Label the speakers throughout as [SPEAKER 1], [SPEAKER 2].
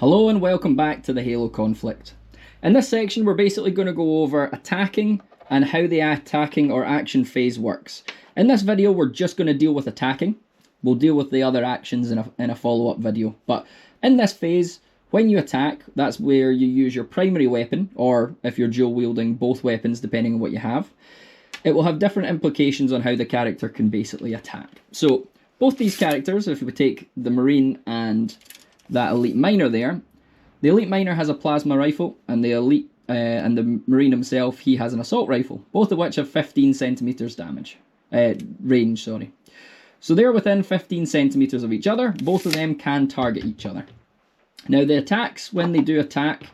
[SPEAKER 1] Hello and welcome back to the Halo Conflict. In this section we're basically going to go over attacking and how the attacking or action phase works. In this video we're just going to deal with attacking. We'll deal with the other actions in a follow-up video. But in this phase, when you attack, that's where you use your primary weapon, or if you're dual wielding both weapons depending on what you have. It will have different implications on how the character can basically attack. So both these characters, if we take the Marine and that Elite Miner there, the Elite Miner has a plasma rifle, and the Elite and the Marine himself, he has an assault rifle, both of which have 15 centimeters range. So they're within 15 centimeters of each other. Both of them can target each other. Now the attacks, when they do attack,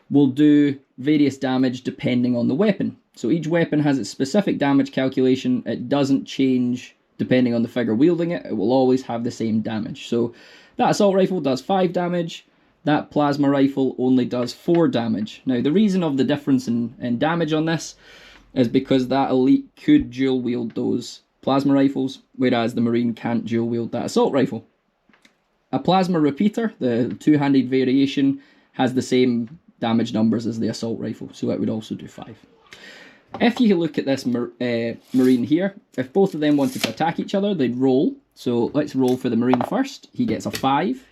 [SPEAKER 1] will do various damage depending on the weapon. So each weapon has its specific damage calculation. It doesn't change depending on the figure wielding it. It will always have the same damage. So that assault rifle does 5 damage. That plasma rifle only does 4 damage. Now the reason of the difference in damage on this is because that Elite could dual wield those plasma rifles, whereas the Marine can't dual wield that assault rifle. A plasma repeater, the two-handed variation, has the same damage numbers as the assault rifle, so it would also do 5. If you look at this Marine here, if both of them wanted to attack each other, they'd roll. So let's roll for the Marine first. He gets a 5.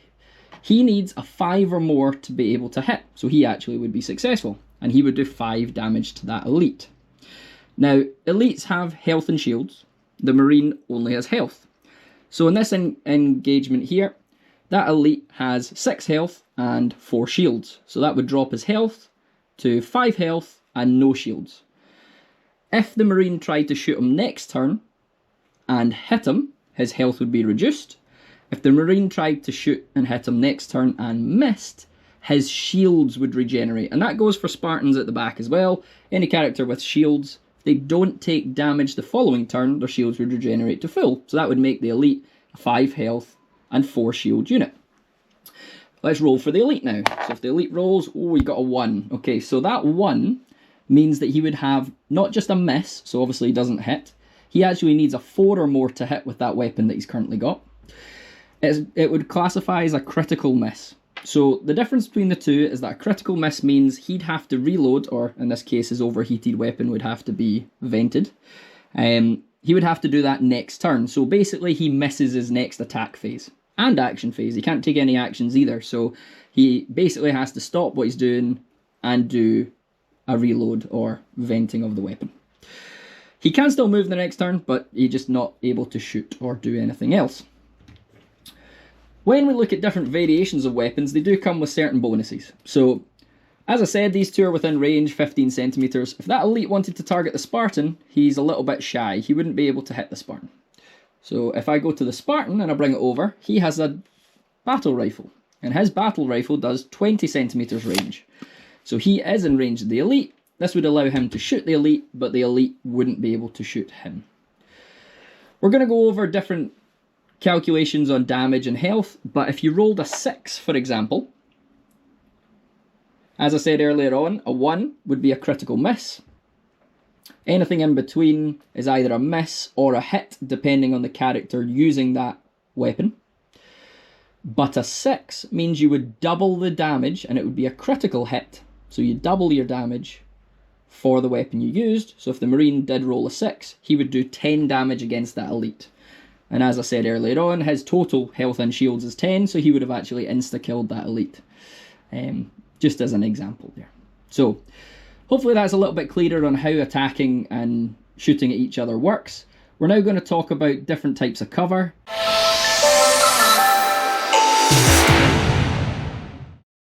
[SPEAKER 1] He needs a 5 or more to be able to hit, so he actually would be successful, and he would do 5 damage to that Elite. Now, Elites have health and shields. The Marine only has health. So in this engagement here, that Elite has 6 health and 4 shields. So that would drop his health to 5 health and no shields. If the Marine tried to shoot him next turn and hit him, his health would be reduced. If the Marine tried to shoot and hit him next turn and missed, his shields would regenerate. And that goes for Spartans at the back as well. Any character with shields, if they don't take damage the following turn, their shields would regenerate to full. So that would make the Elite a 5 health and 4 shield unit. Let's roll for the Elite now. So if the Elite rolls, oh, we got a 1. Okay, so that 1 means that he would have not just a miss, so obviously he doesn't hit. He actually needs a 4 or more to hit with that weapon that he's currently got. It would classify as a critical miss. So the difference between the two is that a critical miss means he'd have to reload, or in this case his overheated weapon would have to be vented. He would have to do that next turn. So basically he misses his next attack phase and action phase. He can't take any actions either. So he basically has to stop what he's doing and do a reload or venting of the weapon. He can still move the next turn, but he's just not able to shoot or do anything else. When we look at different variations of weapons, they do come with certain bonuses. So, as I said, these two are within range, 15 centimeters. If that Elite wanted to target the Spartan, he's a little bit shy. He wouldn't be able to hit the Spartan. So if I go to the Spartan and I bring it over, he has a battle rifle. And his battle rifle does 20 centimeters range. So he is in range of the Elite. This would allow him to shoot the Elite, but the Elite wouldn't be able to shoot him. We're going to go over different calculations on damage and health, but if you rolled a 6, for example, as I said earlier on, a 1 would be a critical miss. Anything in between is either a miss or a hit, depending on the character using that weapon. But a 6 means you would double the damage, and it would be a critical hit. So you double your damage for the weapon you used. So if the Marine did roll a 6, he would do 10 damage against that Elite. And as I said earlier on, his total health and shields is 10, so he would have actually insta-killed that Elite. Just as an example there. So, hopefully that's a little bit clearer on how attacking and shooting at each other works. We're now going to talk about different types of cover.